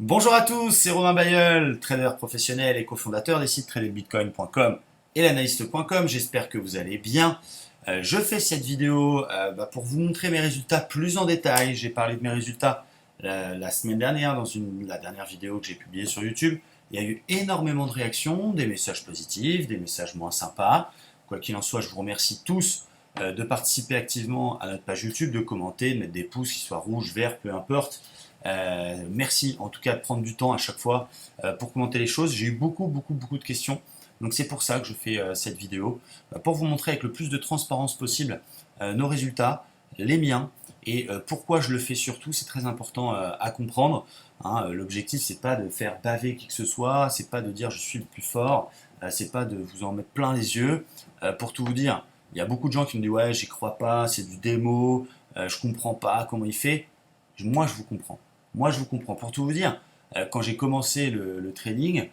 Bonjour à tous, c'est Romain Bayeul, trader professionnel et cofondateur des sites traderbitcoin.com et l'analyste.com. J'espère que vous allez bien. Je fais cette vidéo pour vous montrer mes résultats plus en détail. J'ai parlé de mes résultats la semaine dernière dans la dernière vidéo que j'ai publiée sur YouTube. Il y a eu énormément de réactions, des messages positifs, des messages moins sympas. Quoi qu'il en soit, je vous remercie tous de participer activement à notre page YouTube, de commenter, de mettre des pouces, qu'ils soient rouges, verts, peu importe. Merci en tout cas de prendre du temps à chaque fois pour commenter les choses. J'ai eu beaucoup de questions. Donc c'est pour ça que je fais cette vidéo, pour vous montrer avec le plus de transparence possible nos résultats, les miens, et pourquoi je le fais surtout, c'est très important à comprendre. Hein. L'objectif c'est pas de faire baver qui que ce soit, c'est pas de dire je suis le plus fort, c'est pas de vous en mettre plein les yeux. Pour tout vous dire, il y a beaucoup de gens qui me disent ouais j'y crois pas, c'est du démo, je comprends pas comment il fait. Moi je vous comprends. Moi, je vous comprends. Pour tout vous dire, quand j'ai commencé le trading,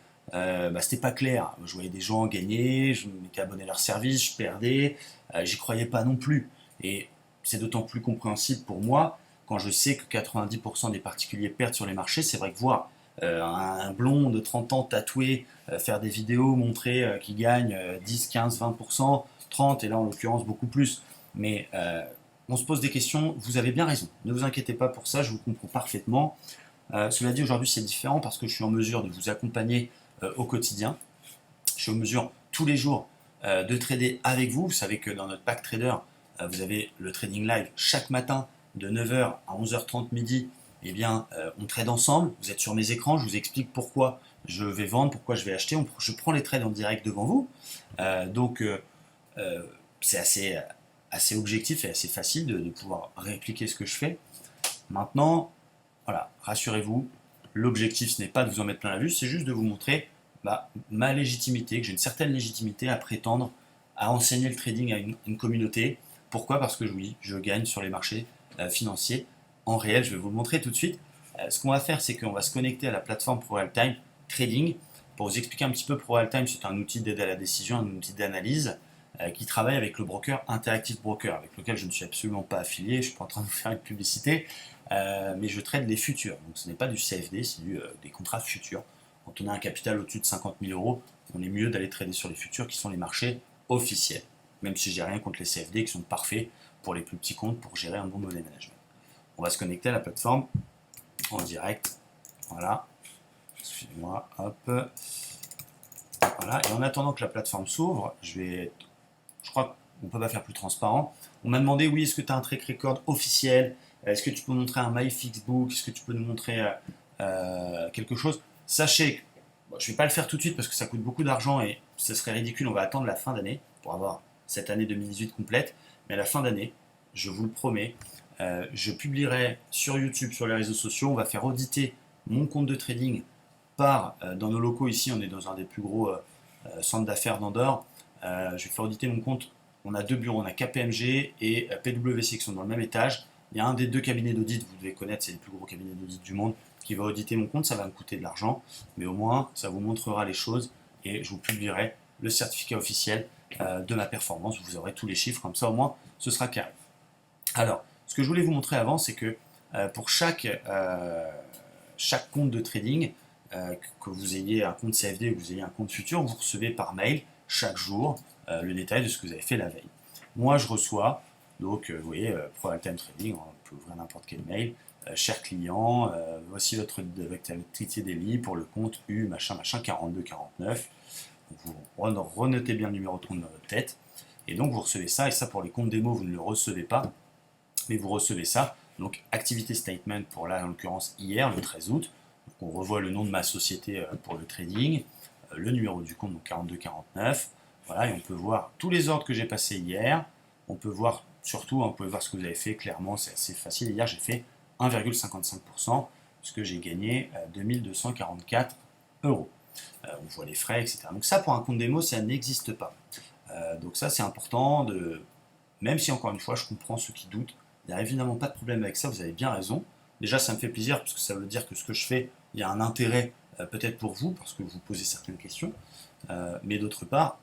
c'était pas clair. Je voyais des gens gagner, je m'étais abonné à leur service, je perdais, j'y croyais pas non plus. Et c'est d'autant plus compréhensible pour moi quand je sais que 90% des particuliers perdent sur les marchés. C'est vrai que voir un blond de 30 ans tatoué faire des vidéos, montrer qu'il gagne 10, 15, 20%, 30, et là en l'occurrence beaucoup plus. Mais on se pose des questions, vous avez bien raison. Ne vous inquiétez pas pour ça, je vous comprends parfaitement. Cela dit, aujourd'hui c'est différent parce que je suis en mesure de vous accompagner au quotidien. Je suis en mesure tous les jours de trader avec vous. Vous savez que dans notre pack trader, vous avez le trading live chaque matin de 9 h à 11 h 30 midi. Eh bien, on trade ensemble. Vous êtes sur mes écrans, je vous explique pourquoi je vais vendre, pourquoi je vais acheter. Je prends les trades en direct devant vous. Donc, c'est assez objectif et assez facile de pouvoir répliquer ce que je fais. Maintenant, voilà, rassurez-vous, l'objectif ce n'est pas de vous en mettre plein la vue, c'est juste de vous montrer ma légitimité, que j'ai une certaine légitimité à prétendre à enseigner le trading à une communauté. Pourquoi? Parce que oui, je gagne sur les marchés financiers en réel. Je vais vous le montrer tout de suite. Ce qu'on va faire, c'est qu'on va se connecter à la plateforme ProRealTime Trading. Pour vous expliquer un petit peu, ProRealTime, c'est un outil d'aide à la décision, un outil d'analyse qui travaille avec le broker Interactive Broker, avec lequel je ne suis absolument pas affilié. Je ne suis pas en train de vous faire une publicité, mais je trade les futurs. Donc ce n'est pas du CFD, c'est des contrats futurs. Quand on a un capital au-dessus de 50 000 euros, on est mieux d'aller trader sur les futurs qui sont les marchés officiels. Même si j'ai rien contre les CFD qui sont parfaits pour les plus petits comptes pour gérer un bon money management. On va se connecter à la plateforme en direct. Voilà. Excusez-moi. Hop. Voilà. Et en attendant que la plateforme s'ouvre, je crois qu'on ne peut pas faire plus transparent. On m'a demandé, oui, est-ce que tu as un track record officiel? Est-ce que tu peux montrer un MyFixBook? Est-ce que tu peux nous montrer quelque chose? Sachez que je ne vais pas le faire tout de suite parce que ça coûte beaucoup d'argent et ce serait ridicule. On va attendre la fin d'année pour avoir cette année 2018 complète. Mais à la fin d'année, je vous le promets, je publierai sur YouTube, sur les réseaux sociaux. On va faire auditer mon compte de trading dans nos locaux ici. On est dans un des plus gros centres d'affaires d'Andorre. Je vais faire auditer mon compte. On a deux bureaux, on a KPMG et PwC qui sont dans le même étage. Il y a un des deux cabinets d'audit, vous devez connaître, c'est les plus gros cabinets d'audit du monde, qui va auditer mon compte. Ça va me coûter de l'argent, mais au moins ça vous montrera les choses et je vous publierai le certificat officiel de ma performance. Vous aurez tous les chiffres, comme ça au moins ce sera carré. Alors, ce que je voulais vous montrer avant, c'est que pour chaque compte de trading, que vous ayez un compte CFD ou que vous ayez un compte futur, vous recevez par mail chaque jour le détail de ce que vous avez fait la veille. Moi, je reçois, donc vous voyez, ProAltem Trading, on peut ouvrir n'importe quel mail, cher client, voici votre activité daily pour le compte U, machin, 4249. Vous renotez bien le numéro de compte dans votre tête, et donc vous recevez ça, et ça pour les comptes démo, vous ne le recevez pas, mais vous recevez ça. Donc activité statement pour là, en l'occurrence hier, le 13 août. Donc, on revoit le nom de ma société pour le trading, le numéro du compte, donc 4249. Voilà, et on peut voir tous les ordres que j'ai passés hier. On peut voir surtout, on peut voir ce que vous avez fait clairement, c'est assez facile. Hier, j'ai fait 1,55% puisque j'ai gagné 2244 euros. On voit les frais, etc. Donc ça, pour un compte démo, ça n'existe pas. Donc ça, c'est important même si encore une fois, je comprends ceux qui doutent. Il n'y a évidemment pas de problème avec ça, vous avez bien raison. Déjà, ça me fait plaisir parce que ça veut dire que ce que je fais, il y a un intérêt peut-être pour vous parce que vous posez certaines questions. Mais d'autre part,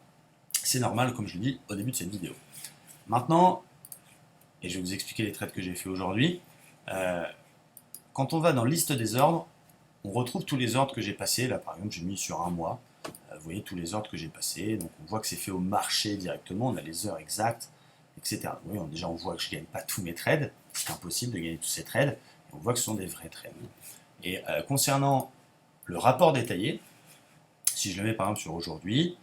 c'est normal, comme je le dis au début de cette vidéo. Maintenant, et je vais vous expliquer les trades que j'ai fait aujourd'hui, quand on va dans liste des ordres, on retrouve tous les ordres que j'ai passés. Là, par exemple, j'ai mis sur un mois. Vous voyez tous les ordres que j'ai passés. Donc, on voit que c'est fait au marché directement. On a les heures exactes, etc. Vous voyez, déjà, on voit que je ne gagne pas tous mes trades. C'est impossible de gagner tous ces trades. Et on voit que ce sont des vrais trades. Et concernant le rapport détaillé, si je le mets par exemple sur aujourd'hui,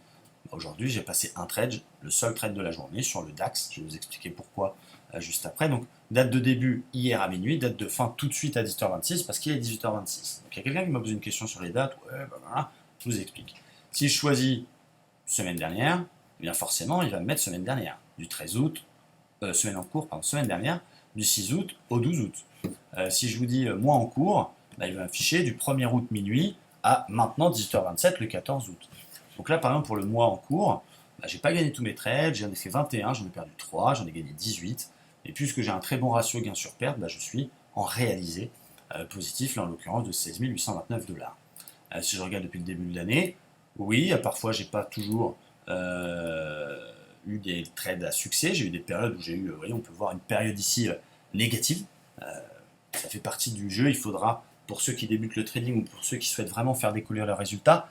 aujourd'hui j'ai passé un trade, le seul trade de la journée sur le DAX. Je vais vous expliquer pourquoi juste après. Donc, date de début hier à minuit, date de fin tout de suite à 18h26 parce qu'il est 18h26. Donc, il y a quelqu'un qui m'a posé une question sur les dates. Ouais, ben voilà, je vous explique. Si je choisis semaine dernière, eh bien forcément, il va me mettre semaine dernière, du 13 août, semaine en cours, pardon, semaine dernière, du 6 août au 12 août. Si je vous dis mois en cours, bah, il va m'afficher du 1er août minuit à maintenant 18h27 le 14 août. Donc là, par exemple, pour le mois en cours, bah, j'ai pas gagné tous mes trades, j'en ai fait 21, j'en ai perdu 3, j'en ai gagné 18. Et puisque j'ai un très bon ratio gain sur perte, bah, je suis en réalisé positif, là en l'occurrence de 16 829 $. Si je regarde depuis le début de l'année, oui, parfois j'ai pas toujours eu des trades à succès, j'ai eu des périodes où j'ai eu, vous voyez, on peut voir une période ici négative. Ça fait partie du jeu, il faudra, pour ceux qui débutent le trading ou pour ceux qui souhaitent vraiment faire décoller leurs résultats,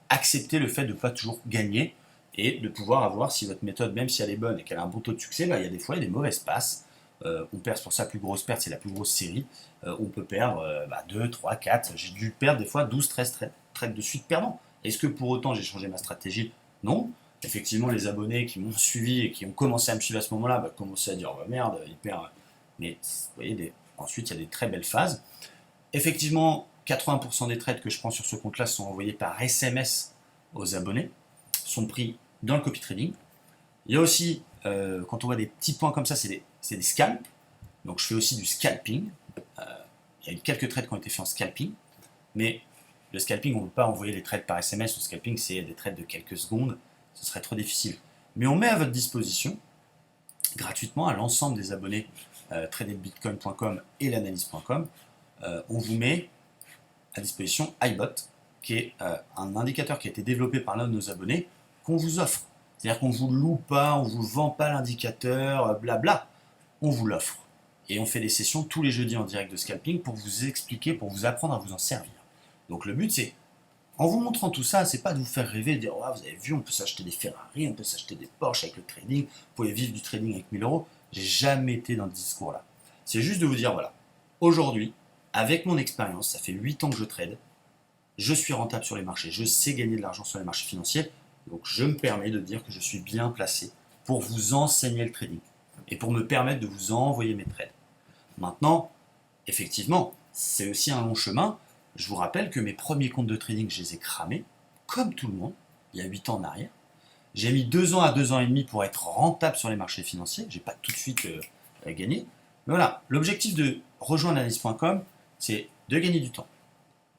accepter le fait de ne pas toujours gagner et de pouvoir avoir, si votre méthode, même si elle est bonne et qu'elle a un bon taux de succès, bah, il y a des fois il y a des mauvaises passes. On perd pour sa plus grosse perte, c'est la plus grosse série. On peut perdre 2, 3, 4. J'ai dû perdre des fois 12, 13 trades de suite perdants. Est-ce que pour autant j'ai changé ma stratégie? Non. Effectivement, les abonnés qui m'ont suivi et qui ont commencé à me suivre à ce moment-là commençaient à dire oh, merde, il perd. Mais vous voyez, ensuite il y a des très belles phases. Effectivement, 80% des trades que je prends sur ce compte-là sont envoyés par SMS aux abonnés, sont pris dans le copy trading. Il y a aussi, quand on voit des petits points comme ça, c'est des scalps. Donc je fais aussi du scalping. Il y a eu quelques trades qui ont été faits en scalping. Mais le scalping, on ne peut pas envoyer les trades par SMS. Le scalping, c'est des trades de quelques secondes. Ce serait trop difficile. Mais on met à votre disposition, gratuitement, à l'ensemble des abonnés tradedbitcoin.com et l'analyse.com, on vous met à disposition iBot, qui est un indicateur qui a été développé par l'un de nos abonnés, qu'on vous offre. C'est-à-dire qu'on ne vous loue pas, on ne vous vend pas l'indicateur, blabla. On vous l'offre. Et on fait des sessions tous les jeudis en direct de scalping pour vous expliquer, pour vous apprendre à vous en servir. Donc le but, c'est, en vous montrant tout ça, c'est pas de vous faire rêver, de dire oh, vous avez vu, on peut s'acheter des Ferrari, on peut s'acheter des Porsche avec le trading, vous pouvez vivre du trading avec 1000 euros. J'ai jamais été dans ce discours-là. C'est juste de vous dire voilà, aujourd'hui, avec mon expérience, ça fait 8 ans que je trade, je suis rentable sur les marchés, je sais gagner de l'argent sur les marchés financiers, donc je me permets de dire que je suis bien placé pour vous enseigner le trading et pour me permettre de vous envoyer mes trades. Maintenant, effectivement, c'est aussi un long chemin. Je vous rappelle que mes premiers comptes de trading, je les ai cramés, comme tout le monde, il y a 8 ans en arrière. J'ai mis 2 ans à 2 ans et demi pour être rentable sur les marchés financiers. Je n'ai pas tout de suite gagné. Mais voilà, l'objectif de rejoindre analyse.com, c'est de gagner du temps,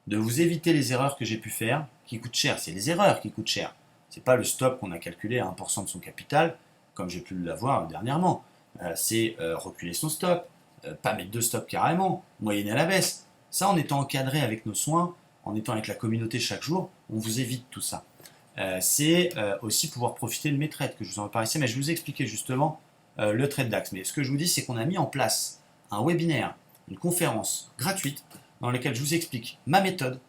de vous éviter les erreurs que j'ai pu faire, qui coûtent cher. C'est les erreurs qui coûtent cher. Ce n'est pas le stop qu'on a calculé à 1% de son capital, comme j'ai pu l'avoir dernièrement. C'est reculer son stop, pas mettre de stop carrément, moyenner à la baisse. Ça, en étant encadré avec nos soins, en étant avec la communauté chaque jour, on vous évite tout ça. C'est aussi pouvoir profiter de mes trades que je vous en parle ici, mais je vous expliquais justement le trade DAX. Mais ce que je vous dis, c'est qu'on a mis en place un webinaire, une conférence gratuite dans laquelle je vous explique ma méthode,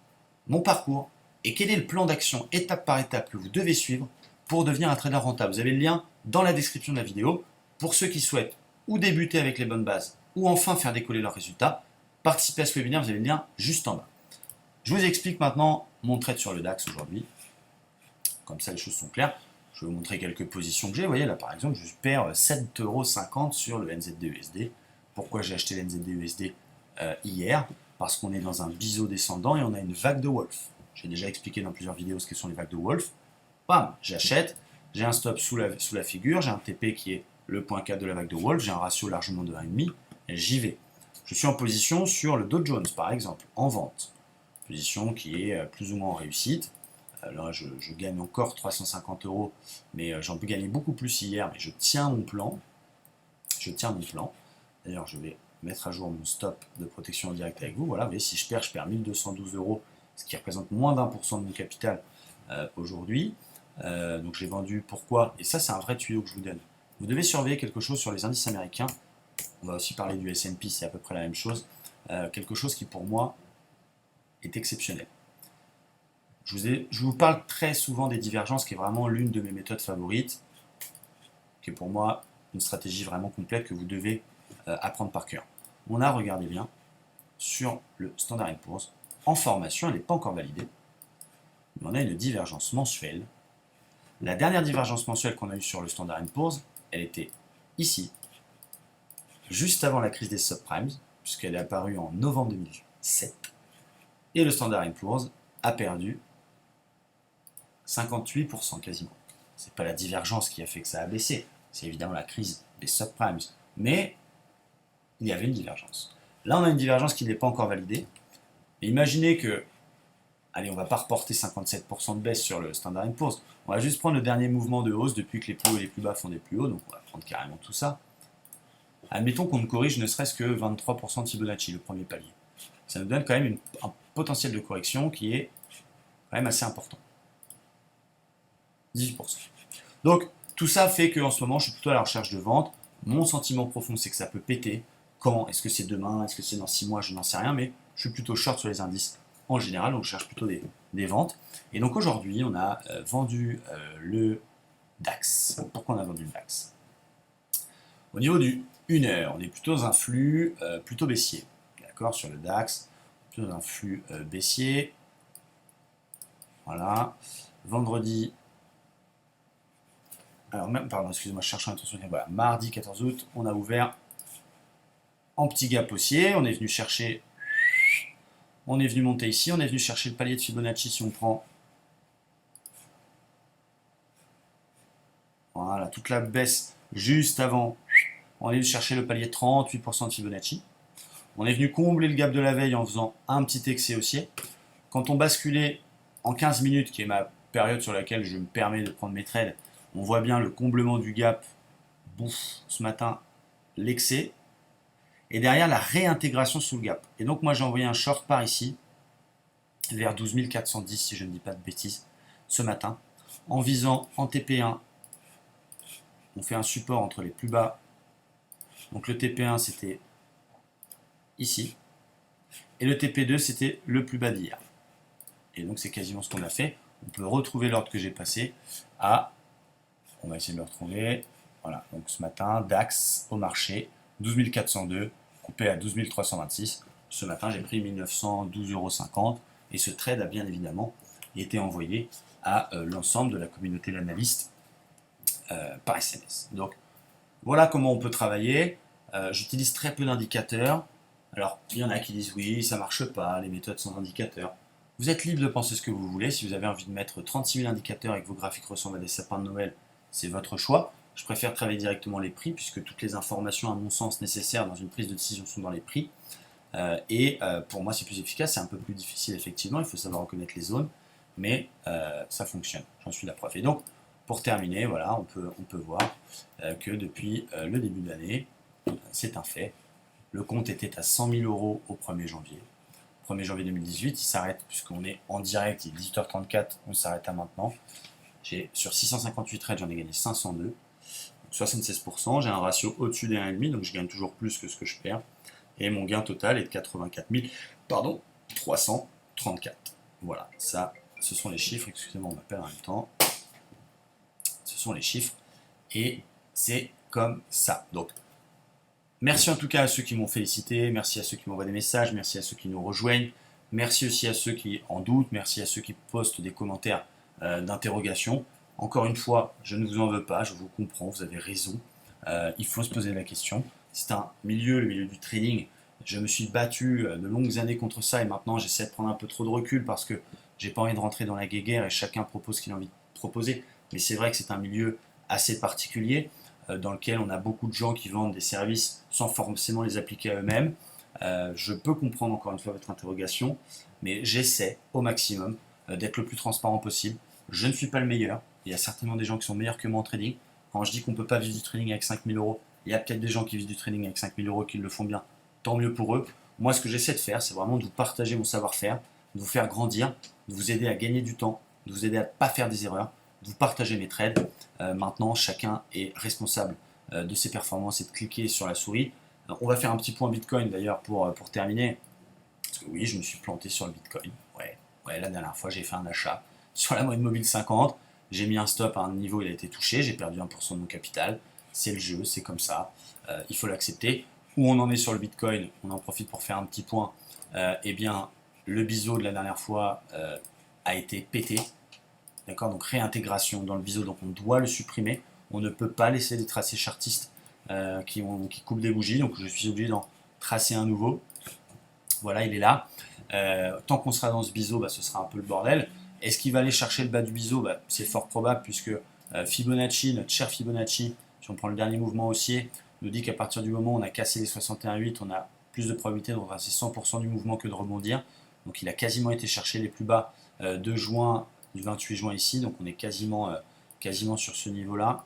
mon parcours et quel est le plan d'action étape par étape que vous devez suivre pour devenir un trader rentable. Vous avez le lien dans la description de la vidéo. Pour ceux qui souhaitent ou débuter avec les bonnes bases ou enfin faire décoller leurs résultats, participez à ce webinaire, vous avez le lien juste en bas. Je vous explique maintenant mon trade sur le DAX aujourd'hui. Comme ça, les choses sont claires. Je vais vous montrer quelques positions que j'ai. Vous voyez, là, par exemple, je perds 7,50 € sur le NZD-USD. Pourquoi j'ai acheté le NZD-USD hier? Parce qu'on est dans un biseau descendant et on a une vague de Wolf. J'ai déjà expliqué dans plusieurs vidéos ce que sont les vagues de Wolf. Bam, j'achète. J'ai un stop sous la figure. J'ai un TP qui est le point 4 de la vague de Wolf. J'ai un ratio largement de 1,5 et j'y vais. Je suis en position sur le Dow Jones, par exemple, en vente. Position qui est plus ou moins en réussite. Là, je gagne encore 350 €, mais j'en peux gagner beaucoup plus hier, mais je tiens mon plan. Je tiens mon plan. D'ailleurs, je vais mettre à jour mon stop de protection en direct avec vous. Voilà, vous voyez, si je perds 1212 €, ce qui représente moins d'1% de mon capital aujourd'hui. Donc j'ai vendu. Pourquoi? Et ça, c'est un vrai tuyau que je vous donne. Vous devez surveiller quelque chose sur les indices américains. On va aussi parler du S&P, c'est à peu près la même chose. Quelque chose qui, pour moi, est exceptionnel. Je vous parle très souvent des divergences, qui est vraiment l'une de mes méthodes favorites, qui est pour moi une stratégie vraiment complète que vous devez apprendre par cœur. On a, regardez bien, sur le Standard & Poor's, en formation, elle n'est pas encore validée, mais on a une divergence mensuelle. La dernière divergence mensuelle qu'on a eue sur le Standard & Poor's, elle était ici, juste avant la crise des subprimes, puisqu'elle est apparue en novembre 2007, et le Standard & Poor's a perdu 58% quasiment. C'est pas la divergence qui a fait que ça a baissé, c'est évidemment la crise des subprimes, mais il y avait une divergence. Là, on a une divergence qui n'est pas encore validée. Et imaginez que, allez, on ne va pas reporter 57% de baisse sur le Standard & Poor's, on va juste prendre le dernier mouvement de hausse depuis que les plus hauts et les plus bas font des plus hauts, donc on va prendre carrément tout ça. Admettons qu'on ne corrige ne serait-ce que 23% de Fibonacci, le premier palier. Ça nous donne quand même un potentiel de correction qui est quand même assez important. 18%. Donc, tout ça fait qu'en ce moment, je suis plutôt à la recherche de vente. Mon sentiment profond, c'est que ça peut péter. Quand? Est-ce que c'est demain? Est-ce que c'est dans 6 mois? Je n'en sais rien, mais je suis plutôt short sur les indices en général, donc je cherche plutôt des ventes. Et donc aujourd'hui, on a vendu le DAX. Pourquoi on a vendu le DAX? Au niveau du 1 heure, on est plutôt dans un flux plutôt baissier. D'accord, sur le DAX, plutôt dans un flux baissier. Voilà. Vendredi, alors même, pardon, excusez-moi, je cherche un attention. Voilà, mardi 14 août, on a ouvert en petit gap haussier. On est venu chercher, on est venu monter ici, on est venu chercher le palier de Fibonacci si on prend. Voilà, toute la baisse juste avant, on est venu chercher le palier de 38% de Fibonacci. On est venu combler le gap de la veille en faisant un petit excès haussier. Quand on basculait en 15 minutes, qui est ma période sur laquelle je me permets de prendre mes trades, on voit bien le comblement du gap, bouffe, ce matin, l'excès, et derrière la réintégration sous le gap. Et donc moi j'ai envoyé un short par ici, vers 12 410 si je ne dis pas de bêtises, ce matin, en visant en TP1, on fait un support entre les plus bas, donc le TP1 c'était ici, et le TP2 c'était le plus bas d'hier. Et donc c'est quasiment ce qu'on a fait. On peut retrouver l'ordre que j'ai passé à, on va essayer de le retrouver, voilà, donc ce matin, DAX au marché, 12 402, coupé à 12 326. Ce matin, j'ai pris 1912,50 €, et ce trade a bien évidemment été envoyé à l'ensemble de la communauté d'analystes par SMS. Donc, voilà comment on peut travailler. J'utilise très peu d'indicateurs. Alors, il y en a qui disent oui, ça marche pas, les méthodes sans indicateurs. Vous êtes libre de penser ce que vous voulez. Si vous avez envie de mettre 36 000 indicateurs et que vos graphiques ressemblent à des sapins de Noël, c'est votre choix. Je préfère travailler directement les prix, puisque toutes les informations, à mon sens, nécessaires dans une prise de décision sont dans les prix. Pour moi, c'est plus efficace. C'est un peu plus difficile, effectivement. Il faut savoir reconnaître les zones, mais ça fonctionne. J'en suis la preuve. Et donc, pour terminer, voilà, on peut voir que depuis le début de l'année, c'est un fait. Le compte était à 100 000 € au 1er janvier. 1er janvier 2018, il s'arrête, puisqu'on est en direct, il est 18h34, on s'arrête à maintenant. Sur 658 trades, j'en ai gagné 502, donc 76%. J'ai un ratio au-dessus des 1,5, donc je gagne toujours plus que ce que je perds. Et mon gain total est de 84 334. Voilà, ça, ce sont les chiffres. Excusez-moi, on m'appelle en même temps. Ce sont les chiffres. Et c'est comme ça. Donc, merci en tout cas à ceux qui m'ont félicité. Merci à ceux qui m'envoient des messages. Merci à ceux qui nous rejoignent. Merci aussi à ceux qui en doutent. Merci à ceux qui postent des commentaires d'interrogation. Encore une fois, je ne vous en veux pas. Je vous comprends. Vous avez raison. Il faut se poser la question. C'est un milieu, le milieu du trading. Je me suis battu de longues années contre ça et maintenant j'essaie de prendre un peu trop de recul parce que j'ai pas envie de rentrer dans la guéguerre et chacun propose ce qu'il a envie de proposer. Mais c'est vrai que c'est un milieu assez particulier dans lequel on a beaucoup de gens qui vendent des services sans forcément les appliquer à eux-mêmes. Je peux comprendre encore une fois votre interrogation, mais j'essaie au maximum d'être le plus transparent possible. Je ne suis pas le meilleur. Il y a certainement des gens qui sont meilleurs que moi en trading. Quand je dis qu'on ne peut pas vivre du trading avec 5 000 €, il y a peut-être des gens qui vivent du trading avec 5 000 € qui le font bien, tant mieux pour eux. Moi, ce que j'essaie de faire, c'est vraiment de vous partager mon savoir-faire, de vous faire grandir, de vous aider à gagner du temps, de vous aider à ne pas faire des erreurs, de vous partager mes trades. Maintenant, chacun est responsable de ses performances et de cliquer sur la souris. Alors, on va faire un petit point Bitcoin d'ailleurs pour terminer. Parce que oui, je me suis planté sur le Bitcoin. Ouais, la dernière fois, j'ai fait un achat sur la moyenne mobile 50. J'ai mis un stop à un niveau, il a été touché. J'ai perdu 1% de mon capital. C'est le jeu, c'est comme ça. Il faut l'accepter. Où on en est sur le Bitcoin, on en profite pour faire un petit point. Eh bien, le biseau de la dernière fois a été pété. D'accord, donc réintégration dans le biseau, donc on doit le supprimer. On ne peut pas laisser des tracés chartistes qui coupent des bougies, donc je suis obligé d'en tracer un nouveau. Voilà, il est là. Tant qu'on sera dans ce biseau, bah, ce sera un peu le bordel. Est-ce qu'il va aller chercher le bas du biseau? Bah, c'est fort probable, puisque Fibonacci, notre cher Fibonacci, si on prend le dernier mouvement haussier, nous dit qu'à partir du moment où on a cassé les 61,8, on a plus de probabilité de retracer 100% du mouvement que de rebondir. Donc il a quasiment été chercher les plus bas de juin, du 28 juin ici, donc on est quasiment sur ce niveau-là.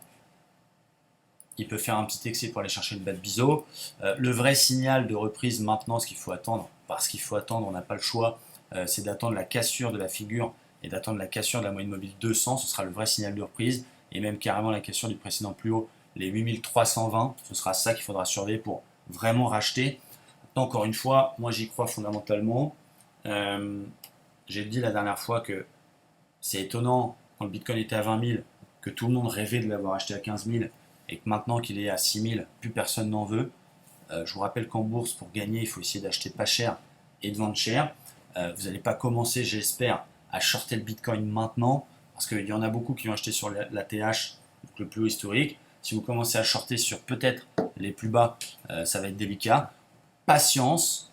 Il peut faire un petit excès pour aller chercher le bas de biseau. Le vrai signal de reprise maintenant, ce qu'il faut attendre, parce qu'il faut attendre, on n'a pas le choix, c'est d'attendre la cassure de la figure et d'attendre la cassure de la moyenne mobile 200, ce sera le vrai signal de reprise, et même carrément la cassure du précédent plus haut, les 8320, ce sera ça qu'il faudra surveiller pour vraiment racheter. Encore une fois, moi j'y crois fondamentalement. J'ai dit la dernière fois que c'est étonnant, quand le Bitcoin était à 20 000, que tout le monde rêvait de l'avoir acheté à 15 000, et que maintenant qu'il est à 6 000, plus personne n'en veut. Je vous rappelle qu'en bourse, pour gagner, il faut essayer d'acheter pas cher et de vendre cher. Vous n'allez pas commencer, j'espère, à shorter le Bitcoin maintenant, parce qu'il y en a beaucoup qui ont acheté sur la TH, donc le plus haut historique. Si vous commencez à shorter sur peut-être les plus bas, ça va être délicat. Patience.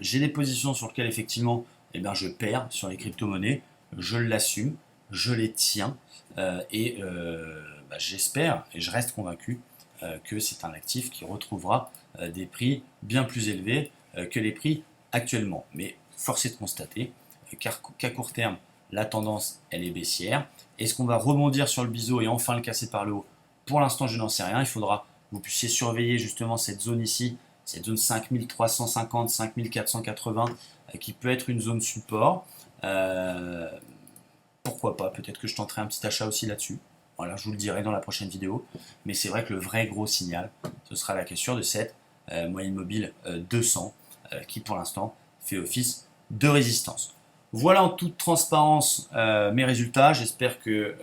J'ai des positions sur lesquelles effectivement je perds sur les crypto-monnaies. Je l'assume, je les tiens j'espère et je reste convaincu que c'est un actif qui retrouvera des prix bien plus élevés que les prix actuellement. Mais force est de constater qu'à court terme, la tendance elle est baissière. Est-ce qu'on va rebondir sur le biseau et enfin le casser par le haut? Pour l'instant, je n'en sais rien. Il faudra que vous puissiez surveiller justement cette zone ici, cette zone 5350, 5480, qui peut être une zone support. Pourquoi pas, peut-être que je tenterai un petit achat aussi là-dessus. Voilà, je vous le dirai dans la prochaine vidéo. Mais c'est vrai que le vrai gros signal, ce sera la cassure de cette moyenne mobile 200, qui pour l'instant fait office de résistance. Voilà en toute transparence mes résultats. J'espère que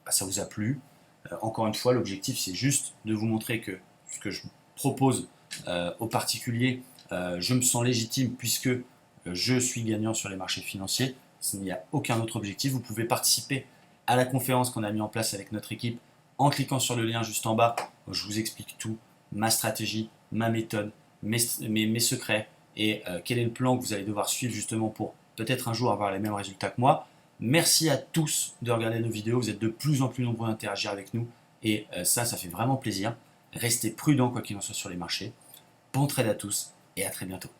ça vous a plu. Encore une fois, l'objectif, c'est juste de vous montrer que ce que je propose aux particuliers, je me sens légitime puisque je suis gagnant sur les marchés financiers. Il n'y a aucun autre objectif. Vous pouvez participer à la conférence qu'on a mis en place avec notre équipe en cliquant sur le lien juste en bas. Je vous explique tout, ma stratégie, ma méthode, mes secrets et quel est le plan que vous allez devoir suivre justement pour peut-être un jour avoir les mêmes résultats que moi. Merci à tous de regarder nos vidéos. Vous êtes de plus en plus nombreux à interagir avec nous et ça fait vraiment plaisir. Restez prudents quoi qu'il en soit sur les marchés. Bon trade à tous et à très bientôt.